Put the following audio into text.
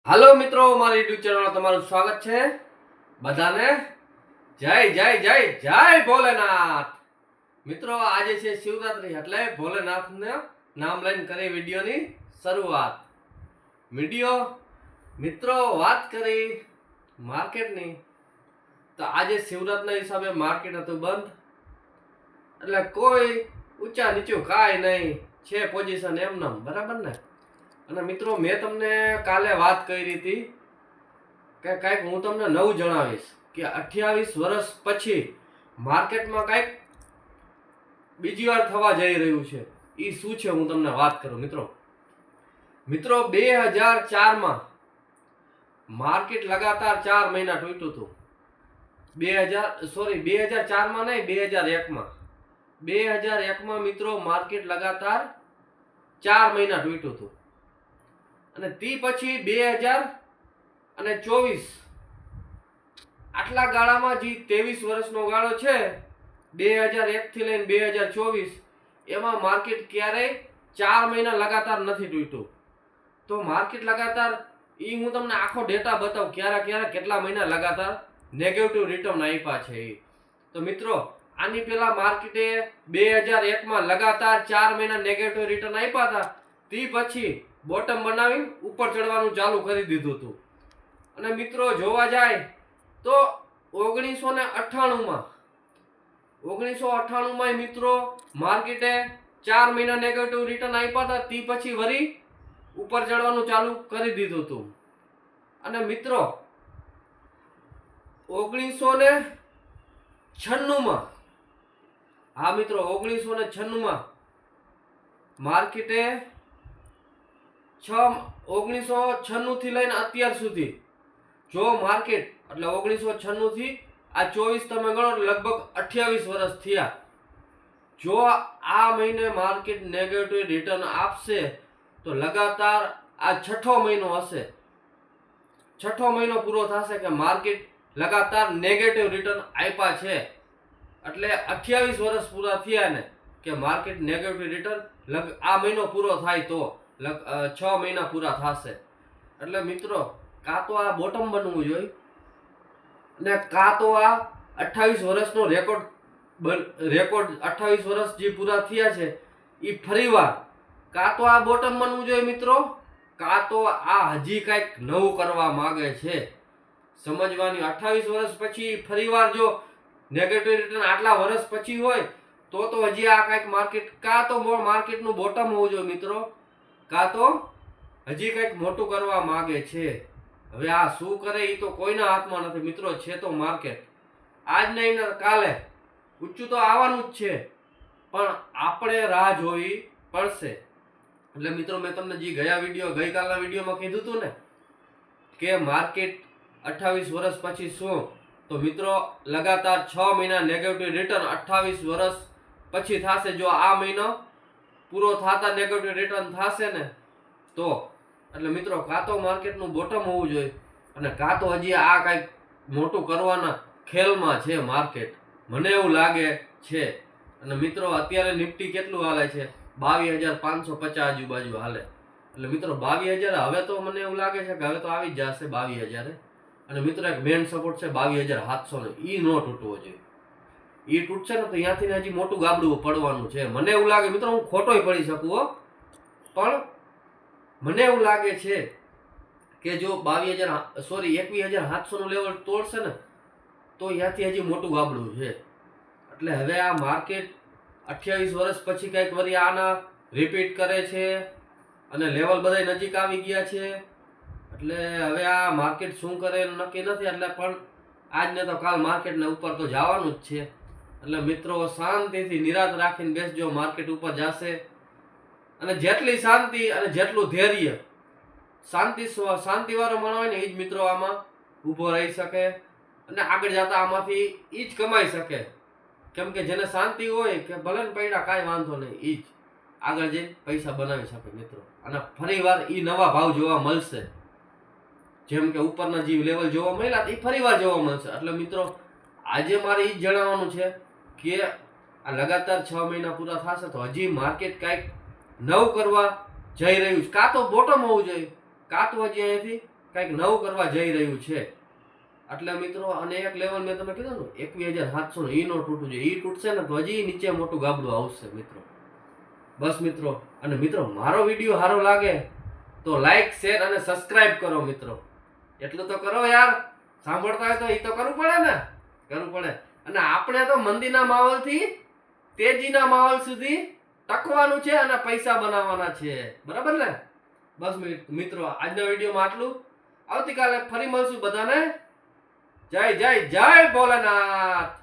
હાલો મિત્રો, મારી યુટ્યુબ ચેનલમાં તમારું સ્વાગત છે. બધાને જય જય જય જય ભોલેનાથ. મિત્રો, આજે છે શિવરાત્રી, એટલે ભોલેનાથને નામ લઈને કરી વિડીયોની શરૂઆત. વિડીયો મિત્રો વાત કરી માર્કેટની, તો આજે શિવરાત્રીના હિસાબે માર્કેટ હતું બંધ, એટલે કોઈ ઊંચા નીચું કાંઈ નહીં છે, પોઝિશન એમનેમ, બરાબર ને. અને મિત્રો, મેં તમને કાલે વાત કરી હતી કે કંઈક હું તમને નવું જણાવીશ કે 28 વર્ષ પછી માર્કેટમાં કંઈક બીજી વાર થવા જઈ રહ્યું છે. એ શું છે હું તમને વાત કરું. મિત્રો 2004માં માર્કેટ લગાતાર 4 મહિના તૂટ્યું હતું. 2004માં નહીં, 2001માં. 2001માં મિત્રો માર્કેટ લગાતાર 4 મહિના તૂટ્યું હતું. અને તે પછી 2024 આટલા ગાળામાં જે 23 વર્ષનો ગાળો છે, 2001 થી લઈને 2024, એમાં માર્કેટ ક્યારેય 4 મહિના લગાતાર નથી તૂટ્યું. તો માર્કેટ લગાતાર, એ હું તમને આખો ડેટા બતાવું ક્યારે કેટલા મહિના લગાતાર નેગેટિવ રિટર્ન આપ્યા છે. તો મિત્રો, આની પહેલા માર્કેટે 2001માં લગાતાર 4 મહિના નેગેટિવ રિટર્ન આપ્યા હતા. તે પછી બોટમ બનાવીને ઉપર ચડવાનું ચાલુ કરી દીધું હતું. અને મિત્રો જોવા જાય તો 1998માં મિત્રો માર્કેટે 4 મહિના નેગેટિવ રિટર્ન આપ્યા હતા. તે પછી વળી ઉપર ચડવાનું ચાલુ કરી દીધું હતું. અને મિત્રો 1996માં, હા મિત્રો, 1996માં માર્કેટે 1996 થી લઈને અત્યાર સુધી જો માર્કેટ, એટલે 1996 થી આ 24 તમે ગણો, લગભગ 28 વર્ષ થયા. જો આ મહિને માર્કેટ નેગેટિવ રિટર્ન આપશે તો લગાતાર આ છઠ્ઠો મહિનો હશે. છઠ્ઠો મહિનો પૂરો થશે કે માર્કેટ લગાતાર નેગેટિવ રિટર્ન આપ્યા છે. એટલે 28 વર્ષ પૂરા થયા ને કે માર્કેટ નેગેટિવ રિટર્ન આ મહિનો પૂરો થાય તો 6 મહિના પૂરા થશે. એટલે મિત્રો, કાં તો આ બોટમ બનવું જોઈએ, અને કાં તો આ 28 વર્ષનો રેકોર્ડ 28 વર્ષ જે પૂરા થયા છે એ ફરીવાર કાં તો આ બોટમ બનવું જોઈએ મિત્રો, કાં તો આ હજી કંઈક નવું કરવા માંગે છે. સમજવાની, 28 વર્ષ પછી ફરીવાર જો નેગેટિવ રિટર્ન આટલા વર્ષ પછી હોય તો હજી આ કંઈક માર્કેટ, કાં તો માર્કેટનું બોટમ હોવું જોઈએ મિત્રો, કાં તો હજી કંઈક મોટું કરવા માંગે છે. હવે આ શું કરે એ તો કોઈના હાથમાં નથી મિત્રો. છે તો માર્કેટ આજ નહીં ને કાલે ઊંચું તો આવવાનું જ છે, પણ આપણે રાહ જોવી પડશે. એટલે મિત્રો, મેં તમને જે ગઈકાલના વિડીયોમાં કીધું હતું ને કે માર્કેટ 28 વર્ષ પછી શું, તો મિત્રો લગાતાર 6 મહિના નેગેટિવ રિટર્ન 28 વર્ષ પછી થશે. જો આ મહિનો પૂરો થતા નેગેટિવ રિટર્ન થશે ને તો, એટલે મિત્રો કાં તો માર્કેટનું બોટમ હોવું જોઈએ, અને કાં તો હજી આ કંઈક મોટું કરવાના ખેલમાં છે માર્કેટ, મને એવું લાગે છે. અને મિત્રો અત્યારે નિફ્ટી કેટલું હાલે છે? 22,550 આજુબાજુ હાલે. એટલે મિત્રો 22,000 હવે તો મને એવું લાગે છે કે હવે તો આવી જ જશે 22,000. અને મિત્રો એક મેન સપોર્ટ છે 22,700 નો, એ ન તૂટવો જોઈએ. એ તૂટશે ને તો ત્યાંથી હજી મોટું ગાબડું પડવાનું છે. મને એવું લાગે મિત્રો, હું ખોટોય પડી શકું હો, પણ મને એવું લાગે છે કે જો 21,700 નું લેવલ તોડશે ને તો ત્યાંથી હજી મોટું ગાબડું છે. એટલે હવે આ માર્કેટ 28 વર્ષ પછી કંઈક વળી આના રિપીટ કરે છે, અને લેવલ બધા નજીક આવી ગયા છે. એટલે હવે આ માર્કેટ શું કરે એનું નક્કી નથી. એટલે પણ આજને તો કાલ માર્કેટને ઉપર તો જવાનું જ છે. એટલે મિત્રો શાંતિથી નિરાશ રાખીને બેસજો, માર્કેટ ઉપર જશે. અને જેટલી શાંતિ અને જેટલું ધૈર્ય, શાંતિવાળો માણસ હોય ને એ જ મિત્રો આમાં ઊભો રહી શકે, અને આગળ જતા આમાંથી એ જ કમાઈ શકે. કેમ કે જેને શાંતિ હોય કે ભલે ને પૈડા કાંઈ વાંધો નહીં, એ જ આગળ જઈને પૈસા બનાવી શકે મિત્રો. અને ફરીવાર એ નવા ભાવ જોવા મળશે. જેમ કે ઉપરના જે લેવલ જોવા મળ્યા એ ફરીવાર જોવા મળશે. એટલે મિત્રો આજે મારે એ જ જણાવવાનું છે કે આ લગાતાર 6 મહિના પૂરા થશે તો હજી માર્કેટ કાંઈક નવું કરવા જઈ રહ્યું છે. કાં તો બોટમ હોવું જોઈએ, કાં તો હજી અહીંયાથી કંઈક નવું કરવા જઈ રહ્યું છે. એટલે મિત્રો, અને એક લેવલ મેં તમે કીધું ને 21,700 ઈ નો તૂટવું જોઈએ. ઈ તૂટશે ને તો હજી નીચે મોટું ગાબડું આવશે મિત્રો. બસ મિત્રો, અને મિત્રો મારો વિડીયો સારો લાગે તો લાઈક, શેર અને સબસ્ક્રાઇબ કરો મિત્રો. એટલું તો કરો યાર. સાંભળતા હોય તો એ તો કરવું પડે ને. કરવું પડે. અને આપણે તો મંદીના માહોલથી તેજીના માહોલ સુધી ટકવાનું છે અને પૈસા બનાવવાના છે. બરાબર ને? બસ મિત્રો, આજના વિડીયોમાં આટલું. આવતીકાલે ફરી મળશું બધાને. જય જય જય ભોલેનાથ.